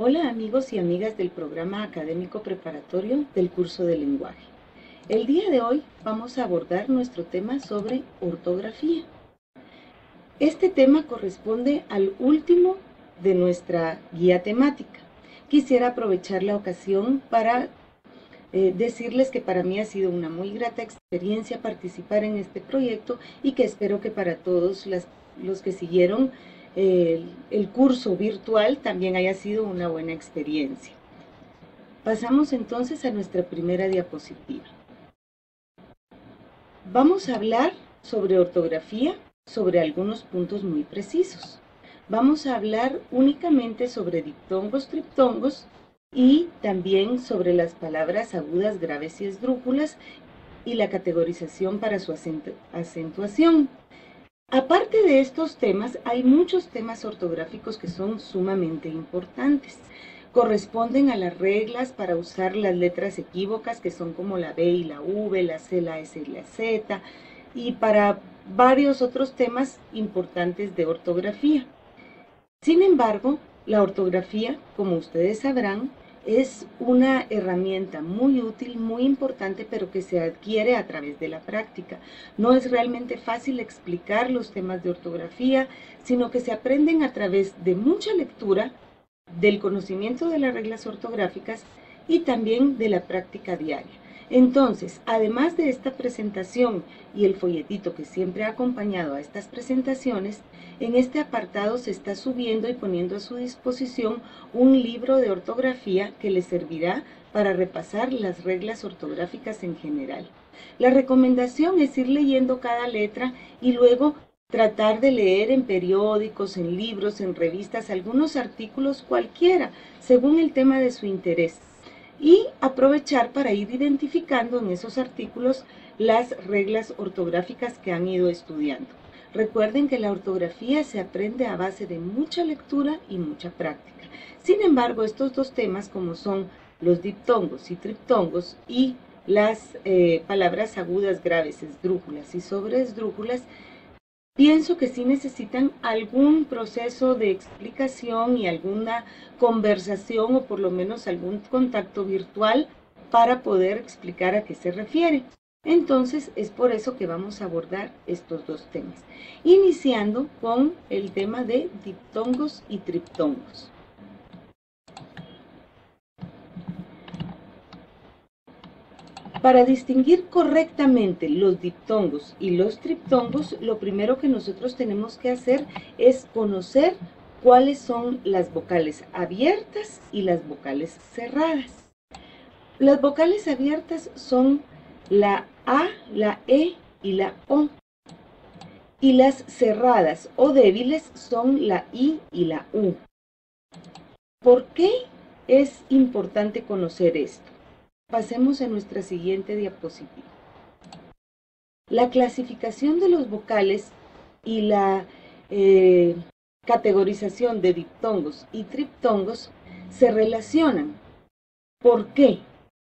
Hola amigos y amigas del programa académico preparatorio del curso de lenguaje. El día de hoy vamos a abordar nuestro tema sobre ortografía. Este tema corresponde al último de nuestra guía temática. Quisiera aprovechar la ocasión para decirles que para mí ha sido una muy grata experiencia participar en este proyecto y que espero que para todos los que siguieron el curso virtual también haya sido una buena experiencia. Pasamos entonces a nuestra primera diapositiva. Vamos a hablar sobre ortografía, sobre algunos puntos muy precisos. Vamos a hablar únicamente sobre diptongos, triptongos y también sobre las palabras agudas, graves y esdrújulas y la categorización para su acentuación. Aparte de estos temas, hay muchos temas ortográficos que son sumamente importantes. Corresponden a las reglas para usar las letras equívocas, que son como la B y la V, la C, la S y la Z, y para varios otros temas importantes de ortografía. Sin embargo, la ortografía, como ustedes sabrán, es una herramienta muy útil, muy importante, pero que se adquiere a través de la práctica. No es realmente fácil explicar los temas de ortografía, sino que se aprenden a través de mucha lectura, del conocimiento de las reglas ortográficas y también de la práctica diaria. Entonces, además de esta presentación y el folletito que siempre ha acompañado a estas presentaciones, en este apartado se está subiendo y poniendo a su disposición un libro de ortografía que les servirá para repasar las reglas ortográficas en general. La recomendación es ir leyendo cada letra y luego tratar de leer en periódicos, en libros, en revistas, algunos artículos cualquiera, según el tema de su interés. Y aprovechar para ir identificando en esos artículos las reglas ortográficas que han ido estudiando. Recuerden que la ortografía se aprende a base de mucha lectura y mucha práctica. Sin embargo, estos dos temas, como son los diptongos y triptongos y las palabras agudas, graves, esdrújulas y sobreesdrújulas, pienso que sí necesitan algún proceso de explicación y alguna conversación o por lo menos algún contacto virtual para poder explicar a qué se refiere. Entonces es por eso que vamos a abordar estos dos temas, iniciando con el tema de diptongos y triptongos. Para distinguir correctamente los diptongos y los triptongos, lo primero que nosotros tenemos que hacer es conocer cuáles son las vocales abiertas y las vocales cerradas. Las vocales abiertas son la A, la E y la O. Y las cerradas o débiles son la I y la U. ¿Por qué es importante conocer esto? Pasemos a nuestra siguiente diapositiva. La clasificación de los vocales y la categorización de diptongos y triptongos se relacionan. ¿Por qué?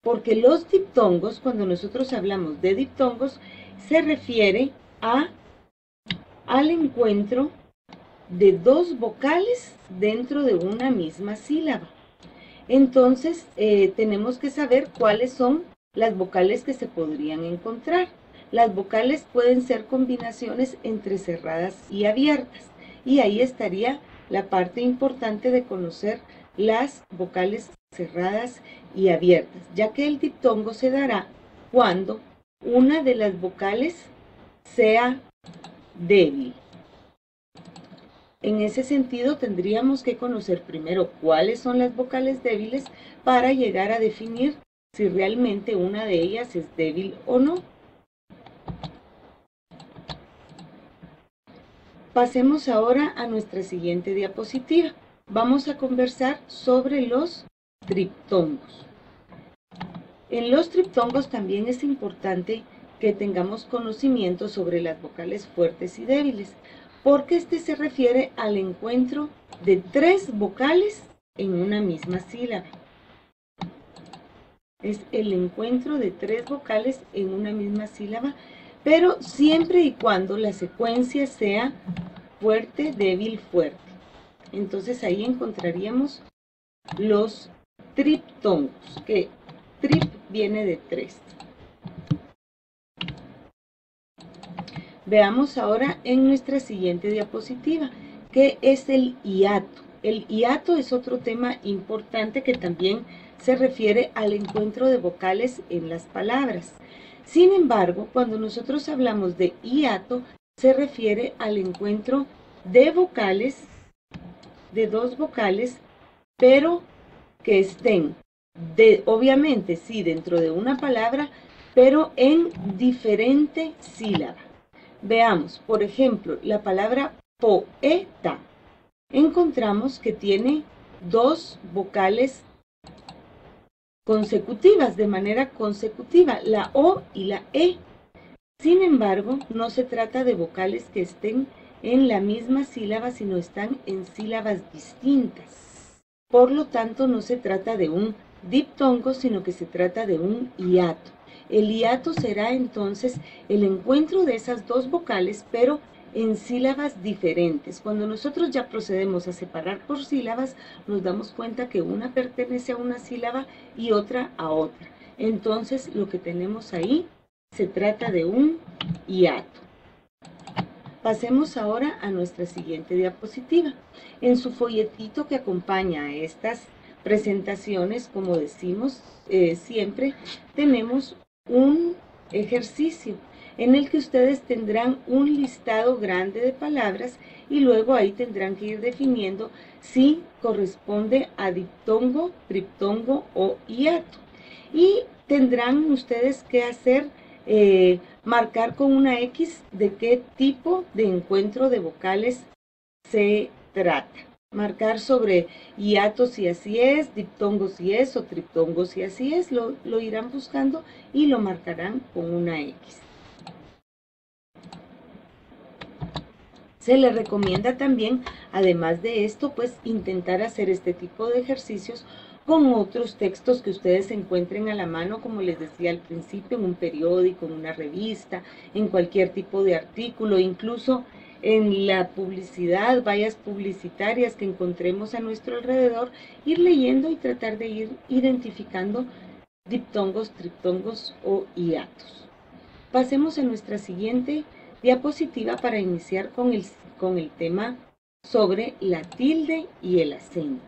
Porque los diptongos, cuando nosotros hablamos de diptongos, se refiere al encuentro de dos vocales dentro de una misma sílaba. Entonces, tenemos que saber cuáles son las vocales que se podrían encontrar. Las vocales pueden ser combinaciones entre cerradas y abiertas. Y ahí estaría la parte importante de conocer las vocales cerradas y abiertas, ya que el diptongo se dará cuando una de las vocales sea débil. En ese sentido, tendríamos que conocer primero cuáles son las vocales débiles para llegar a definir si realmente una de ellas es débil o no. Pasemos ahora a nuestra siguiente diapositiva. Vamos a conversar sobre los triptongos. En los triptongos también es importante que tengamos conocimiento sobre las vocales fuertes y débiles, porque este se refiere al encuentro de tres vocales en una misma sílaba. Es el encuentro de tres vocales en una misma sílaba, pero siempre y cuando la secuencia sea fuerte, débil, fuerte. Entonces ahí encontraríamos los triptongos, que trip viene de 3. Veamos ahora en nuestra siguiente diapositiva, que es el hiato. El hiato es otro tema importante que también se refiere al encuentro de vocales en las palabras. Sin embargo, cuando nosotros hablamos de hiato, se refiere al encuentro de vocales, de dos vocales, pero que estén, obviamente sí, dentro de una palabra, pero en diferente sílaba. Veamos, por ejemplo, la palabra poeta. Encontramos que tiene dos vocales consecutivas, de manera consecutiva, la O y la E. Sin embargo, no se trata de vocales que estén en la misma sílaba, sino están en sílabas distintas. Por lo tanto, no se trata de un diptongo, sino que se trata de un hiato. El hiato será entonces el encuentro de esas dos vocales, pero en sílabas diferentes. Cuando nosotros ya procedemos a separar por sílabas, nos damos cuenta que una pertenece a una sílaba y otra a otra. Entonces, lo que tenemos ahí se trata de un hiato. Pasemos ahora a nuestra siguiente diapositiva. En su folletito que acompaña a estas presentaciones, como decimos siempre, tenemos un ejercicio en el que ustedes tendrán un listado grande de palabras y luego ahí tendrán que ir definiendo si corresponde a diptongo, triptongo o hiato. Y tendrán ustedes que hacer, marcar con una X de qué tipo de encuentro de vocales se trata. Marcar sobre hiato si así es, diptongo si es o triptongo si así es, lo irán buscando y lo marcarán con una X. Se les recomienda también, además de esto, pues intentar hacer este tipo de ejercicios con otros textos que ustedes encuentren a la mano, como les decía al principio, en un periódico, en una revista, en cualquier tipo de artículo, incluso en la publicidad, vallas publicitarias que encontremos a nuestro alrededor, ir leyendo y tratar de ir identificando diptongos, triptongos o hiatos. Pasemos a nuestra siguiente diapositiva para iniciar con el tema sobre la tilde y el acento.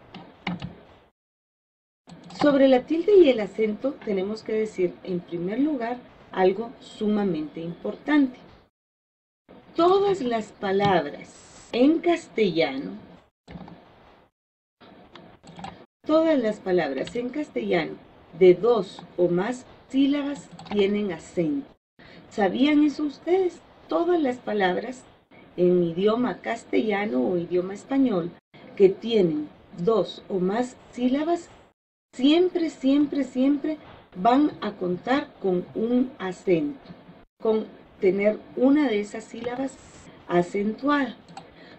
Sobre la tilde y el acento tenemos que decir, en primer lugar, algo sumamente importante. Todas las palabras en castellano, de dos o más sílabas tienen acento. ¿Sabían eso ustedes? Todas las palabras en idioma castellano o idioma español que tienen dos o más sílabas siempre van a contar con un acento, con tener una de esas sílabas acentuada.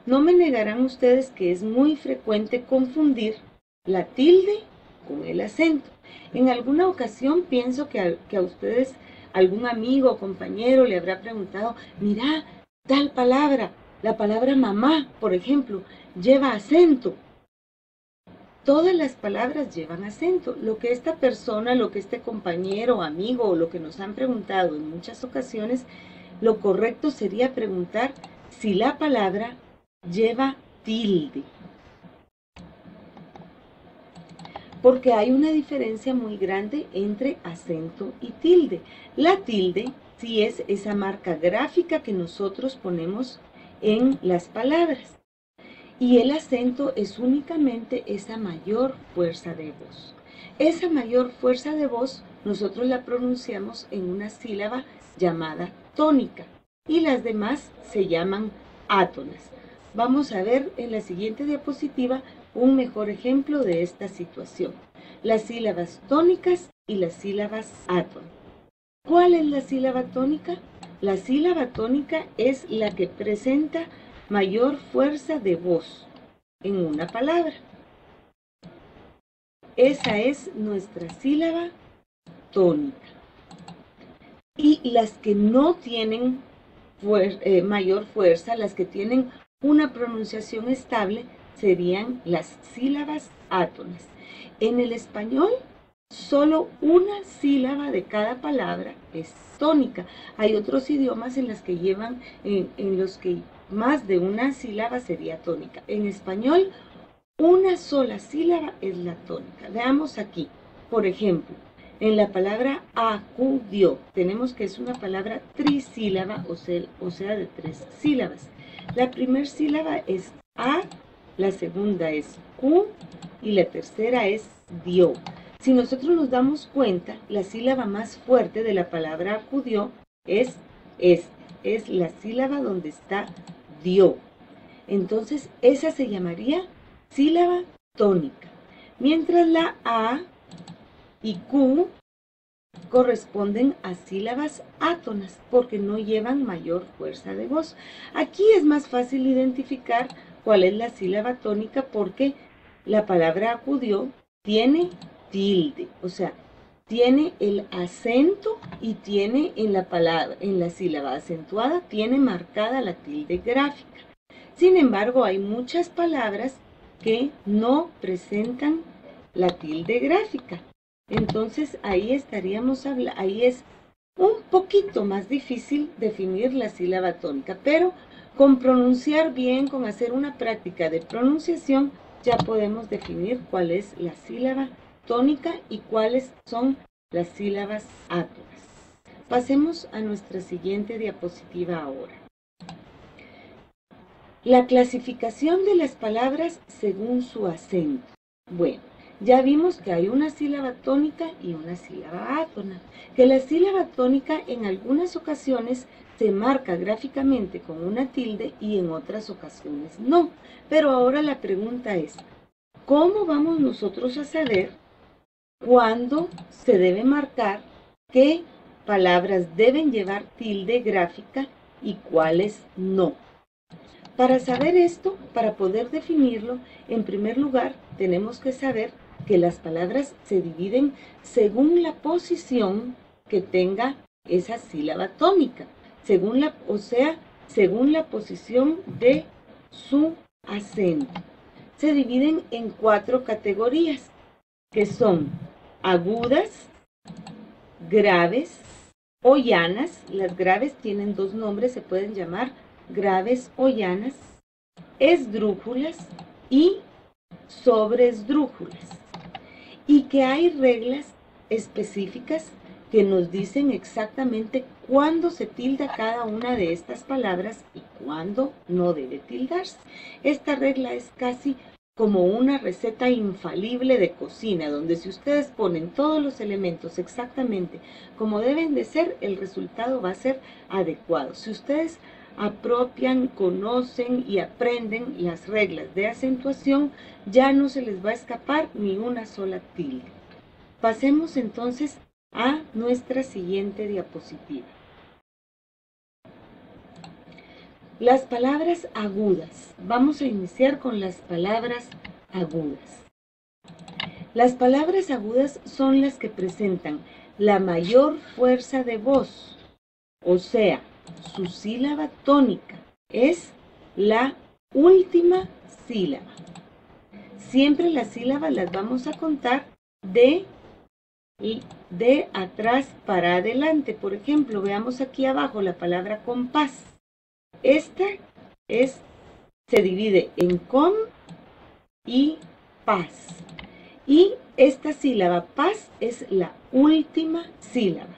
No me negarán ustedes que es muy frecuente confundir la tilde con el acento. En alguna ocasión pienso que a ustedes algún amigo o compañero le habrá preguntado, mira, tal palabra, la palabra mamá, por ejemplo, lleva acento. Todas las palabras llevan acento. Lo que esta persona, lo que este compañero, amigo o lo que nos han preguntado en muchas ocasiones, lo correcto sería preguntar si la palabra lleva tilde. Porque hay una diferencia muy grande entre acento y tilde. La tilde sí es esa marca gráfica que nosotros ponemos en las palabras. Y el acento es únicamente esa mayor fuerza de voz. Esa mayor fuerza de voz nosotros la pronunciamos en una sílaba llamada tónica y las demás se llaman átonas. Vamos a ver en la siguiente diapositiva un mejor ejemplo de esta situación. Las sílabas tónicas y las sílabas átonas. ¿Cuál es la sílaba tónica? La sílaba tónica es la que presenta mayor fuerza de voz en una palabra. Esa es nuestra sílaba tónica. Y las que no tienen mayor fuerza, las que tienen una pronunciación estable, serían las sílabas átonas. En el español, solo una sílaba de cada palabra es tónica. Hay otros idiomas en los que más de una sílaba sería tónica. En español, una sola sílaba es la tónica. Veamos aquí, por ejemplo, en la palabra acudió, tenemos que es una palabra trisílaba, o sea, de 3 sílabas. La primera sílaba es a, la segunda es cu y la tercera es dio. Si nosotros nos damos cuenta, la sílaba más fuerte de la palabra acudió es esta, es la sílaba donde está dio. Entonces, esa se llamaría sílaba tónica. Mientras la A y Q corresponden a sílabas átonas porque no llevan mayor fuerza de voz. Aquí es más fácil identificar cuál es la sílaba tónica porque la palabra acudió tiene tilde, o sea, tiene el acento y tiene en la sílaba acentuada, tiene marcada la tilde gráfica. Sin embargo, hay muchas palabras que no presentan la tilde gráfica. Entonces, ahí es un poquito más difícil definir la sílaba tónica, pero con pronunciar bien, con hacer una práctica de pronunciación, ya podemos definir cuál es la sílaba tónica y cuáles son las sílabas átonas. Pasemos a nuestra siguiente diapositiva ahora. La clasificación de las palabras según su acento. Bueno, ya vimos que hay una sílaba tónica y una sílaba átona. Que la sílaba tónica en algunas ocasiones se marca gráficamente con una tilde y en otras ocasiones no. Pero ahora la pregunta es, ¿cómo vamos nosotros a saber cuándo se debe marcar qué palabras deben llevar tilde gráfica y cuáles no? Para saber esto, para poder definirlo, en primer lugar, tenemos que saber que las palabras se dividen según la posición que tenga esa sílaba tónica, según la posición de su acento. Se dividen en 4 categorías, que son agudas, graves o llanas. Las graves tienen 2 nombres, se pueden llamar graves o llanas, esdrújulas y sobreesdrújulas. Y que hay reglas específicas que nos dicen exactamente cuándo se tilda cada una de estas palabras y cuándo no debe tildarse. Esta regla es casi como una receta infalible de cocina, donde si ustedes ponen todos los elementos exactamente como deben de ser, el resultado va a ser adecuado. Si ustedes apropian, conocen y aprenden las reglas de acentuación, ya no se les va a escapar ni una sola tilde. Pasemos entonces a nuestra siguiente diapositiva. Las palabras agudas. Vamos a iniciar con las palabras agudas. Las palabras agudas son las que presentan la mayor fuerza de voz, o sea, su sílaba tónica es la última sílaba. Siempre las sílabas las vamos a contar de atrás para adelante. Por ejemplo, veamos aquí abajo la palabra compás. Esta se divide en com y paz. Y esta sílaba paz es la última sílaba.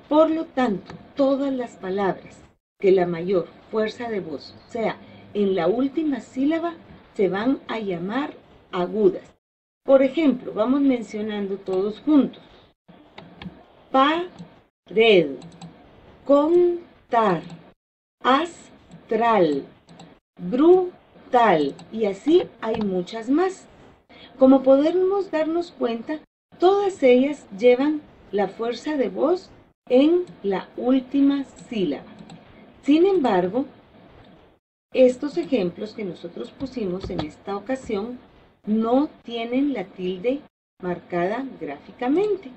Por lo tanto, todas las palabras que la mayor fuerza de voz sea en la última sílaba se van a llamar agudas. Por ejemplo, vamos mencionando todos juntos. Pared, contar, astral, brutal, y así hay muchas más. Como podemos darnos cuenta, todas ellas llevan la fuerza de voz en la última sílaba. Sin embargo, estos ejemplos que nosotros pusimos en esta ocasión no tienen la tilde marcada gráficamente,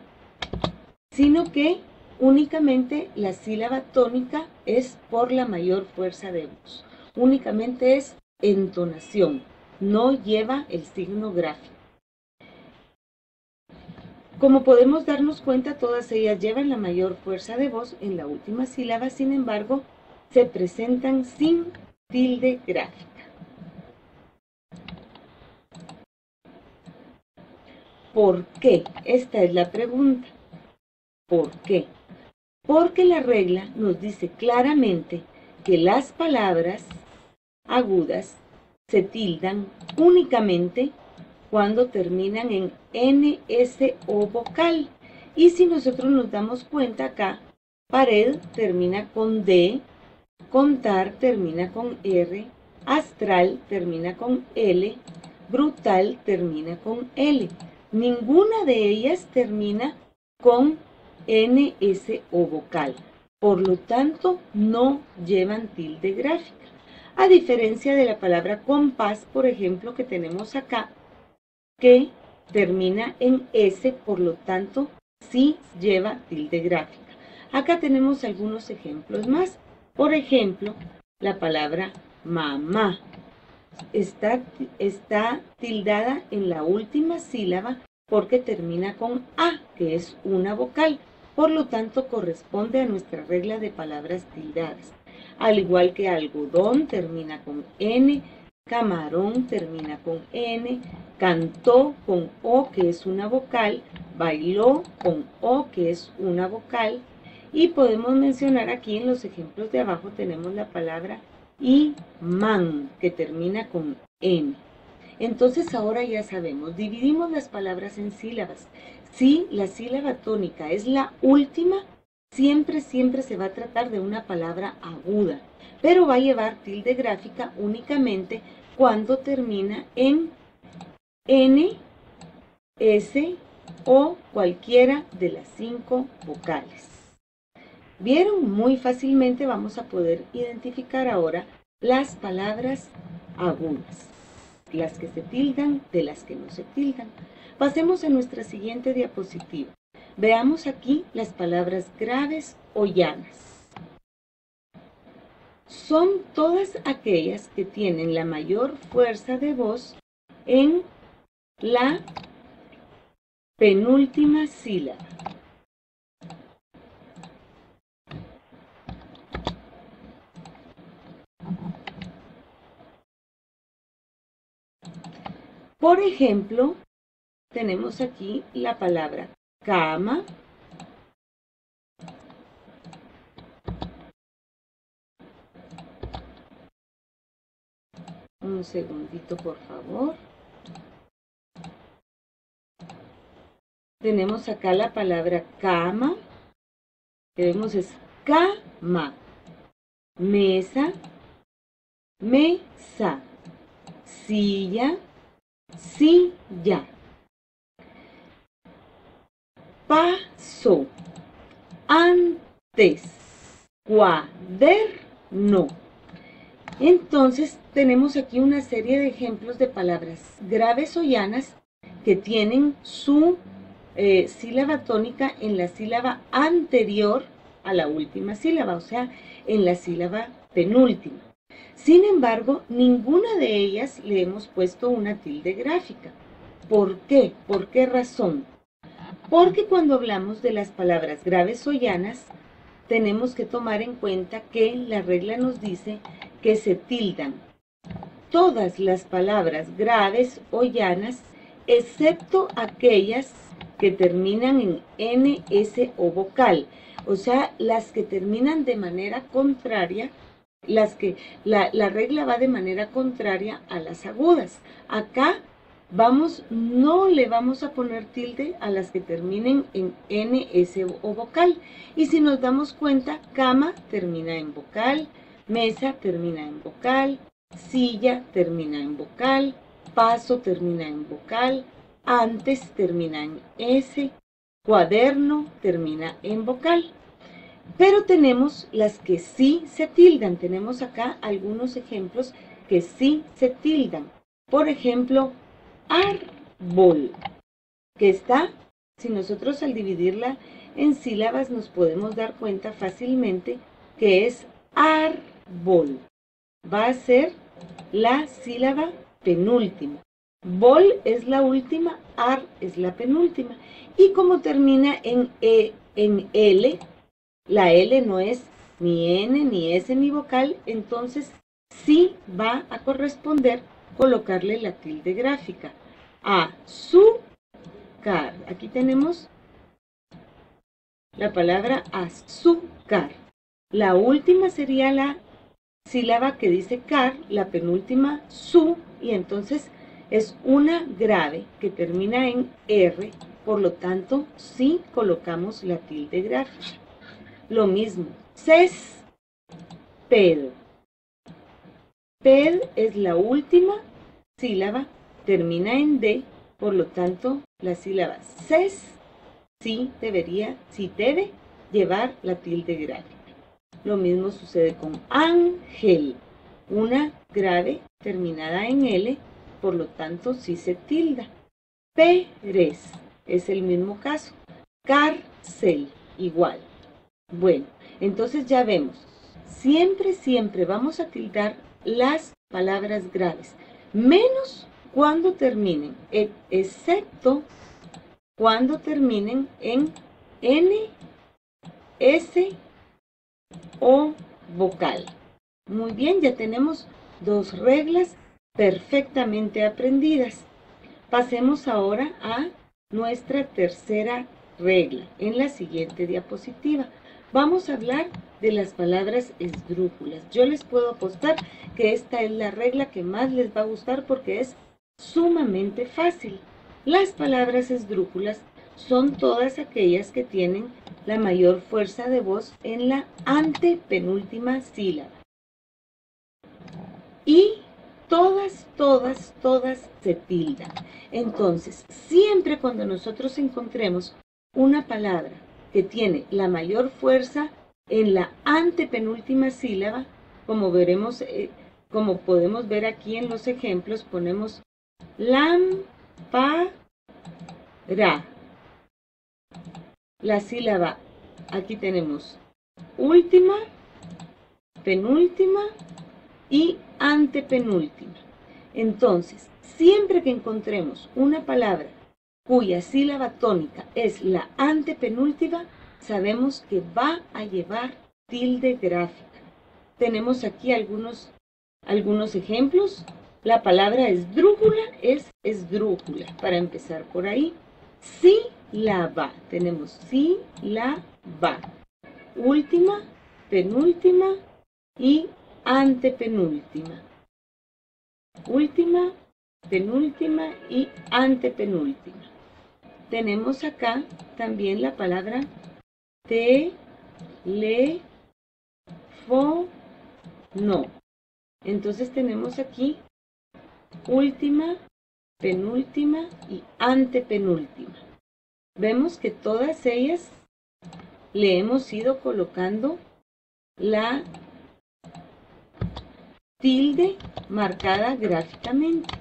sino que únicamente la sílaba tónica es por la mayor fuerza de voz. Únicamente es entonación, no lleva el signo gráfico. Como podemos darnos cuenta, todas ellas llevan la mayor fuerza de voz en la última sílaba, sin embargo, se presentan sin tilde gráfica. ¿Por qué? Esta es la pregunta. ¿Por qué? Porque la regla nos dice claramente que las palabras agudas se tildan únicamente cuando terminan en NS o vocal. Y si nosotros nos damos cuenta acá, pared termina con D, contar termina con R, astral termina con L, brutal termina con L. Ninguna de ellas termina con NS o vocal. Por lo tanto, no llevan tilde gráfica. A diferencia de la palabra compás, por ejemplo, que tenemos acá, que termina en S, por lo tanto, sí lleva tilde gráfica. Acá tenemos algunos ejemplos más. Por ejemplo, la palabra mamá está tildada en la última sílaba porque termina con A, que es una vocal. Por lo tanto, corresponde a nuestra regla de palabras tildadas. Al igual que algodón termina con N, camarón termina con N, cantó con O, que es una vocal, bailó con O, que es una vocal, y podemos mencionar aquí en los ejemplos de abajo tenemos la palabra imán, que termina con N. Entonces ahora ya sabemos, dividimos las palabras en sílabas. Si la sílaba tónica es la última, siempre se va a tratar de una palabra aguda, pero va a llevar tilde gráfica únicamente cuando termina en N, S o cualquiera de las 5 vocales. ¿Vieron? Muy fácilmente vamos a poder identificar ahora las palabras agudas, las que se tildan de las que no se tildan. Pasemos a nuestra siguiente diapositiva. Veamos aquí las palabras graves o llanas. Son todas aquellas que tienen la mayor fuerza de voz en la penúltima sílaba. Por ejemplo, tenemos aquí la palabra cama, un segundito por favor. Tenemos acá la palabra cama, que vemos es cama, mesa, mesa, silla, silla, paso, antes, cuaderno. Entonces tenemos aquí una serie de ejemplos de palabras graves o llanas que tienen su sílaba tónica en la sílaba anterior a la última sílaba, o sea, en la sílaba penúltima. Sin embargo, ninguna de ellas le hemos puesto una tilde gráfica. ¿Por qué? ¿Por qué razón? Porque cuando hablamos de las palabras graves o llanas, tenemos que tomar en cuenta que la regla nos dice que se tildan todas las palabras graves o llanas, excepto aquellas que terminan en N, S o vocal, o sea, las que terminan de manera contraria, la regla va de manera contraria a las agudas. Acá no le vamos a poner tilde a las que terminen en N, S o vocal. Y si nos damos cuenta, cama termina en vocal, mesa termina en vocal, silla termina en vocal, paso termina en vocal, antes termina en S, cuaderno termina en vocal. Pero tenemos las que sí se tildan. Tenemos acá algunos ejemplos que sí se tildan. Por ejemplo, árbol, que está, si nosotros al dividirla en sílabas nos podemos dar cuenta fácilmente que es árbol. Va a ser la sílaba penúltima. Bol es la última, ar es la penúltima. Y como termina en L, la L no es ni N, ni S, ni vocal, entonces sí va a corresponder colocarle la tilde gráfica. Azúcar. Aquí tenemos la palabra azúcar. La última sería la sílaba que dice car, la penúltima su, y entonces es una grave que termina en R, por lo tanto sí colocamos la tilde gráfica. Lo mismo, césped. Ped es la última sílaba, termina en D, por lo tanto la sílaba ces sí debe llevar la tilde gráfica. Lo mismo sucede con ángel, una grave terminada en L, por lo tanto sí se tilda. Pérez es el mismo caso. Cárcel, igual. Bueno, entonces ya vemos, siempre vamos a tildar las palabras graves, menos cuando terminen, excepto cuando terminen en N, S o vocal. Muy bien, ya tenemos dos reglas perfectamente aprendidas. Pasemos ahora a nuestra tercera regla en la siguiente diapositiva. Vamos a hablar de las palabras esdrújulas. Yo les puedo apostar que esta es la regla que más les va a gustar porque es sumamente fácil. Las palabras esdrújulas son todas aquellas que tienen la mayor fuerza de voz en la antepenúltima sílaba. Y todas se tildan. Entonces, siempre cuando nosotros encontremos una palabra que tiene la mayor fuerza en la antepenúltima sílaba, como veremos, como podemos ver aquí en los ejemplos, ponemos lámpara. La sílaba, aquí tenemos última, penúltima y antepenúltima. Entonces, siempre que encontremos una palabra cuya sílaba tónica es la antepenúltima, sabemos que va a llevar tilde gráfica. Tenemos aquí algunos ejemplos. La palabra esdrújula es esdrújula, para empezar por ahí. Sílaba, tenemos sílaba, última, penúltima y antepenúltima. Última, penúltima y antepenúltima. Tenemos acá también la palabra teléfono. Entonces tenemos aquí última, penúltima y antepenúltima. Vemos que todas ellas le hemos ido colocando la tilde marcada gráficamente.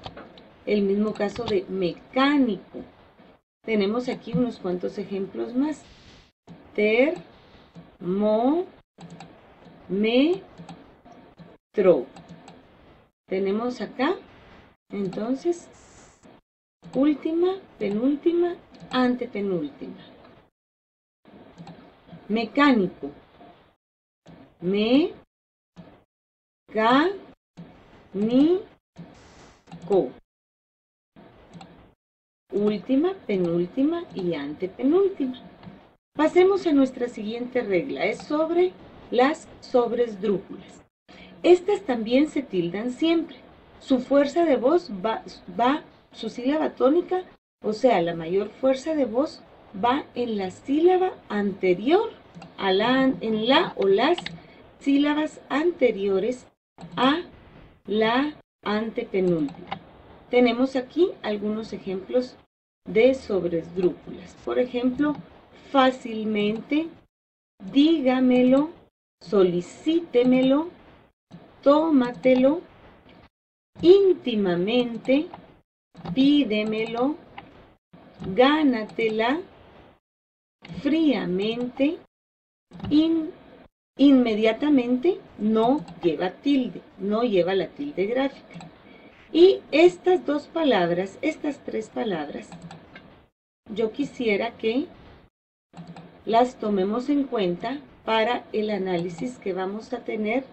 El mismo caso de mecánico. Tenemos aquí unos cuantos ejemplos más. Termómetro. Tenemos acá, entonces, última, penúltima, antepenúltima. Mecánico. Mecánico. Última, penúltima y antepenúltima. Pasemos a nuestra siguiente regla, es sobre las sobresdrújulas. Estas también se tildan siempre. Su fuerza de voz su sílaba tónica, o sea, la mayor fuerza de voz va en la sílaba anterior en la o las sílabas anteriores a la antepenúltima. Tenemos aquí algunos ejemplos de sobresdrújulas. Por ejemplo, fácilmente, dígamelo, solicítemelo, tómatelo, íntimamente, pídemelo, gánatela, fríamente, inmediatamente no lleva tilde, no lleva la tilde gráfica. Y estas dos palabras, estas tres palabras, yo quisiera que las tomemos en cuenta para el análisis que vamos a tener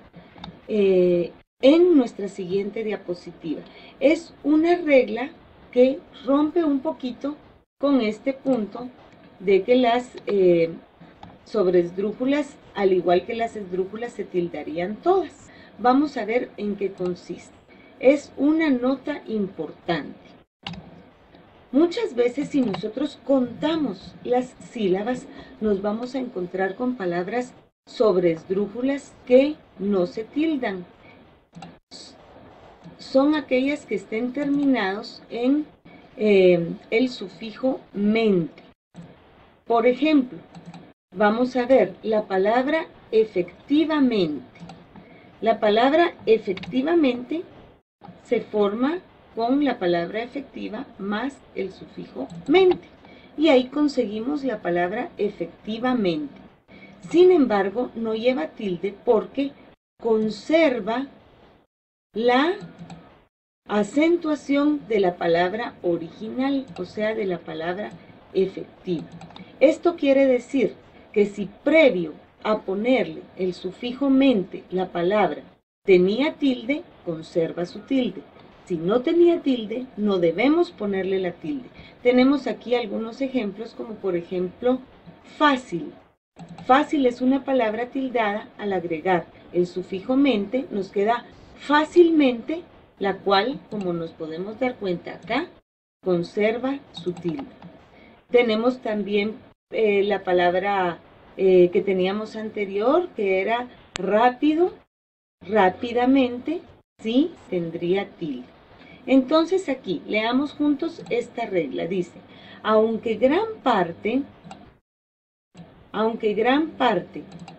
en nuestra siguiente diapositiva. Es una regla que rompe un poquito con este punto de que las sobresdrújulas, al igual que las esdrújulas, se tildarían todas. Vamos a ver en qué consiste. Es una nota importante. Muchas veces, si nosotros contamos las sílabas, nos vamos a encontrar con palabras sobresdrújulas que no se tildan. Son aquellas que estén terminados en el sufijo mente. Por ejemplo, vamos a ver la palabra efectivamente. La palabra efectivamente se forma con la palabra efectiva más el sufijo mente. Y ahí conseguimos la palabra efectivamente. Sin embargo, no lleva tilde porque conserva la acentuación de la palabra original, o sea, de la palabra efectiva. Esto quiere decir que si previo a ponerle el sufijo mente la palabra tenía tilde, conserva su tilde. Si no tenía tilde, no debemos ponerle la tilde. Tenemos aquí algunos ejemplos, como por ejemplo, fácil. Fácil es una palabra tildada. Al agregar el sufijo mente, nos queda fácilmente, la cual, como nos podemos dar cuenta acá, conserva su tilde. Tenemos también la palabra que teníamos anterior, que era rápido. Rápidamente, sí, tendría tilde. Entonces aquí, leamos juntos esta regla. Dice, aunque gran parte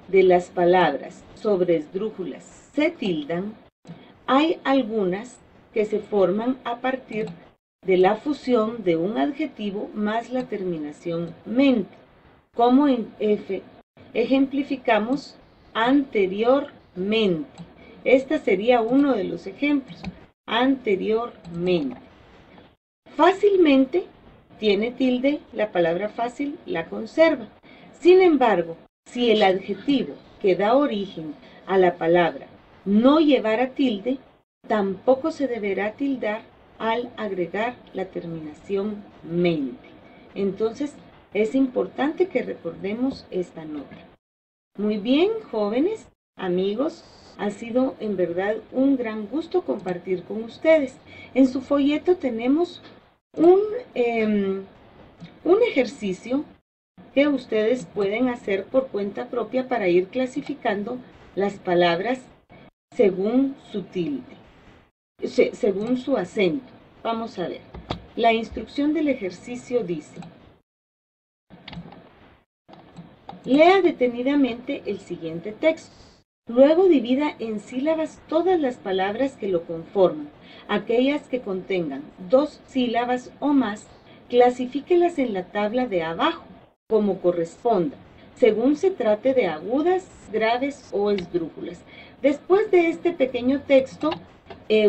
de las palabras sobresdrújulas se tildan, hay algunas que se forman a partir de la fusión de un adjetivo más la terminación mente, como en F. Ejemplificamos anteriormente. Este sería uno de los ejemplos. Anteriormente. Fácilmente tiene tilde, la palabra fácil la conserva. Sin embargo, si el adjetivo que da origen a la palabra no llevara tilde, tampoco se deberá tildar al agregar la terminación mente. Entonces, es importante que recordemos esta nota. Muy bien, jóvenes, amigos, ha sido en verdad un gran gusto compartir con ustedes. En su folleto tenemos un ejercicio que ustedes pueden hacer por cuenta propia para ir clasificando las palabras según su tilde, según su acento. Vamos a ver. La instrucción del ejercicio dice: lea detenidamente el siguiente texto. Luego divida en sílabas todas las palabras que lo conforman. Aquellas que contengan 2 sílabas o más, clasifíquelas en la tabla de abajo, como corresponda, según se trate de agudas, graves o esdrújulas. Después de este pequeño texto,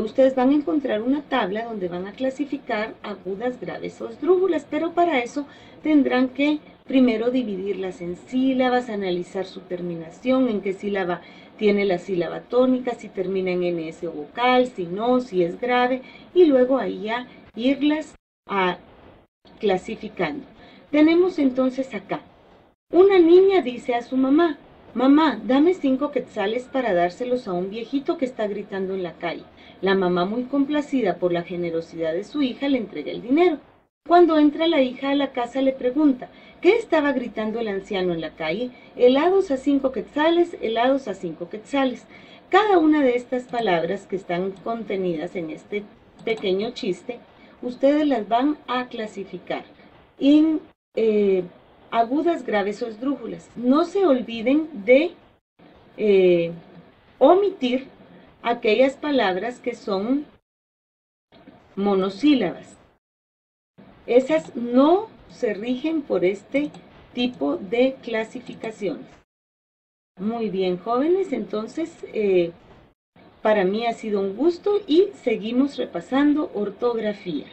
ustedes van a encontrar una tabla donde van a clasificar agudas, graves o esdrújulas, pero para eso tendrán que primero dividirlas en sílabas, analizar su terminación, en qué sílaba tiene la sílaba tónica, si termina en NS o vocal, si no, si es grave, y luego ahí ya irlas clasificando. Tenemos entonces acá, una niña dice a su mamá: mamá, dame 5 quetzales para dárselos a un viejito que está gritando en la calle. La mamá, muy complacida por la generosidad de su hija, le entrega el dinero. Cuando entra la hija a la casa, le pregunta: ¿qué estaba gritando el anciano en la calle? Helados a 5 quetzales, helados a 5 quetzales. Cada una de estas palabras que están contenidas en este pequeño chiste, ustedes las van a clasificar en agudas, graves o esdrújulas. No se olviden de omitir aquellas palabras que son monosílabas. Esas no se rigen por este tipo de clasificaciones. Muy bien, jóvenes, entonces Para mí ha sido un gusto y seguimos repasando ortografía.